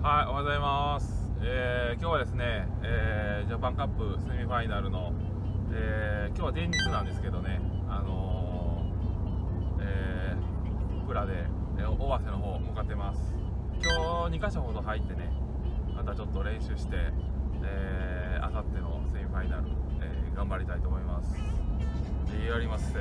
はい、おはようございます。今日はですね、ジャパンカップセミファイナルの、今日は前日なんですけどね、プラで、尾鷲の方向かってます。今日2カ所ほど入ってね、またちょっと練習して、あさってのセミファイナル、頑張りたいと思います。やります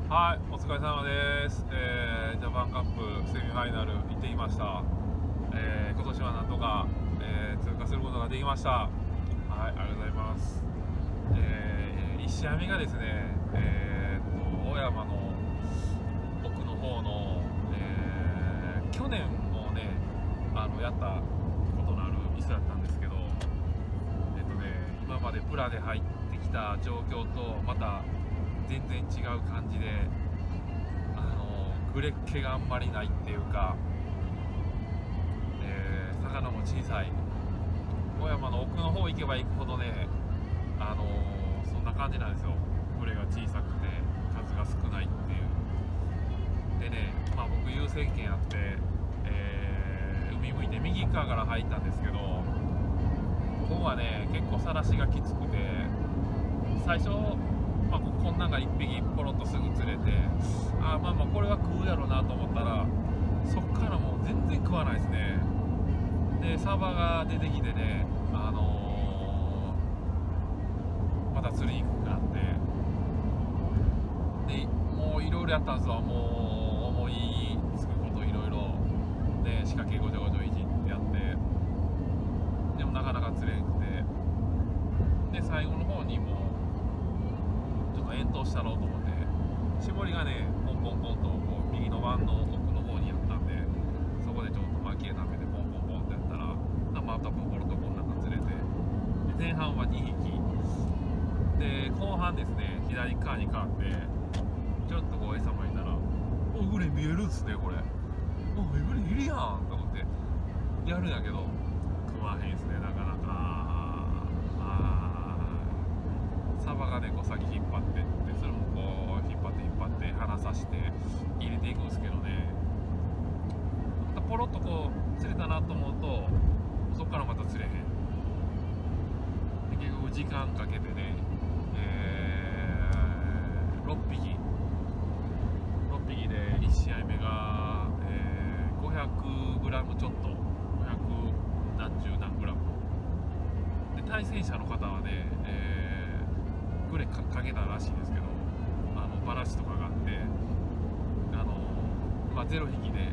はい、お疲れ様です。ジャパンカップセミファイナル行ってきました。今年はなんとか、通過することができました。はい、ありがとうございます。1試合目がですね、小山の奥の方の、去年もね、やったことのある店だったんですけど、今までプラで入ってきた状況とまた全然違う感じで、グレッ気があんまりないっていうか、魚も小さい。小山の奥の方行けば行くほどね、そんな感じなんですよ。グレが小さくて数が少ないっていう。でね、僕優先権あって、海向いて右側から入ったんですけど、ここはね結構さらしがきつくて、最初こんなんが1匹ポロッとすぐ釣れて、これは食うやろうなと思ったら、そっからもう全然食わないですね。でサバが出てきてね、また釣りに行くってなって、でろやったんですわ。もう思いつくこといろいろね、仕掛けごちょごちょいじってやって、でもなかなか釣れんくて、で最後の方にもちょっと遠投したろうと思って、絞りがねポンポンポンとこう右の番の奥の方にあったんで、そこでちょっと巻き絵なめてポンポンポンってやったら、またポコロとこんなの釣れて、で前半は2匹で、後半ですね左側に変わってちょっとこう餌巻いたら、おグレ見えるんすねこれ、おグレいるやんと思ってやるんやけど食わへんすね、なかなか。サバがねこう先引っ張ってって、それもこう引っ張って離さして入れていくんですけどね、またポロッとこう釣れたなと思うとそこからまた釣れへんで、結局時間かけてね、6匹で1試合目が、500g ちょっと、500何十何グラムで、対戦者の方はね、グレかけたらしいんですけど、バラシとかがあって、0匹で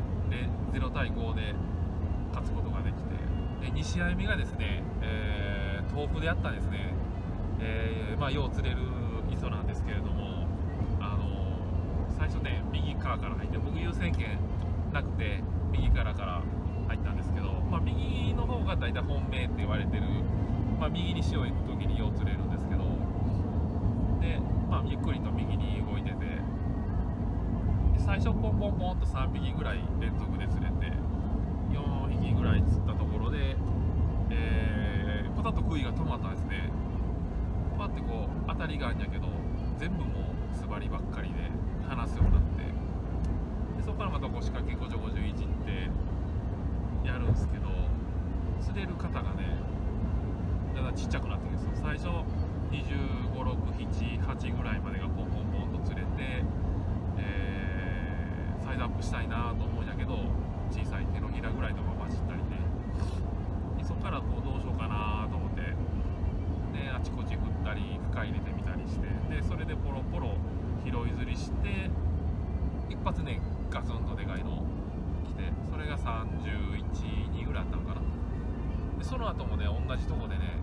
0対5で勝つことができて、で2試合目がですね、豆腐でやったんですね。よう釣れる磯なんですけれども、最初ね右側から入って、僕優先権なくて右から入ったんですけど、右の方が大体本命って言われてる、右に潮行く時によう釣れるんですけど、で、ゆっくりと右に動いてて、で最初ポンポンポンと3匹ぐらい連続で釣れて、4匹ぐらい釣ったところで、パタッと杭が止まったんですね。パッてこう当たりがあるんやけど、全部もう素張りばっかりで離すようになって、でそこからまたこう仕掛けごちょごちょいじってやるんですけど、釣れる方がねだんだんちっちゃくなってるんですよ。最初25、6、7、8ぐらいまでがポンポンポンと釣れて、サイズアップしたいなと思うんやけど、小さい手のひらぐらいのが混じったりね、でそこからこうどうしようかなと思って、であちこち振ったり深入れてみたりして、でそれでポロポロ拾い釣りして、一発ねガツンとでかいの来て、それが31、2ぐらいあったのかな。でその後もね同じとこでね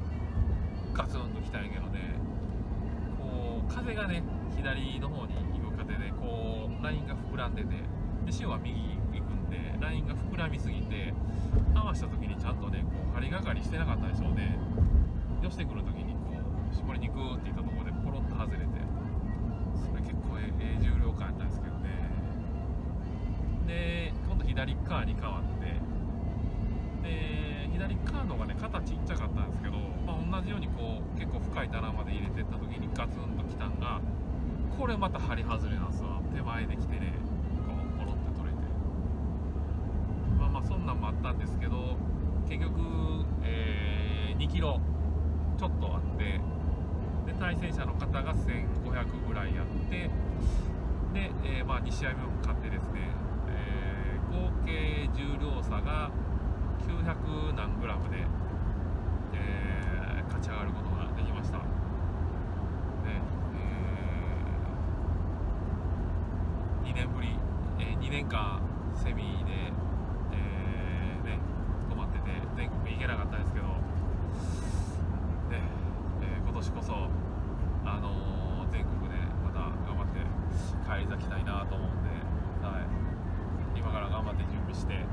ガツンと来たんやけどね、こう風がね左の方に行く風でこうラインが膨らんでて、で潮は右行くんでラインが膨らみすぎて、合わした時にちゃんとねこう針がかりしてなかったでしょうね。寄してくる時にこう絞りにグーっていったところでポロッと外れて、それ結構重量感やったんですけどね。で今度左側に変わって、で左側のがね肩ちっちゃかったんですけど、同じようにこう結構深い棚まで入れてった時にガツンときたんが、これまた針外れなんですわ。手前で来てねこうポロって取れて、そんなんもあったんですけど、結局、2キロちょっとあって、で対戦者の方が1500ぐらいやって、で、2試合目も勝ってですね、合計重量差が900何グラムで、勝ち上がることができました。ね、2年ぶり、2年間セミで、泊まってて全国行けなかったですけど、ね、今年こそ、全国でまた頑張って返り咲きたいなと思うんで、今から頑張って準備して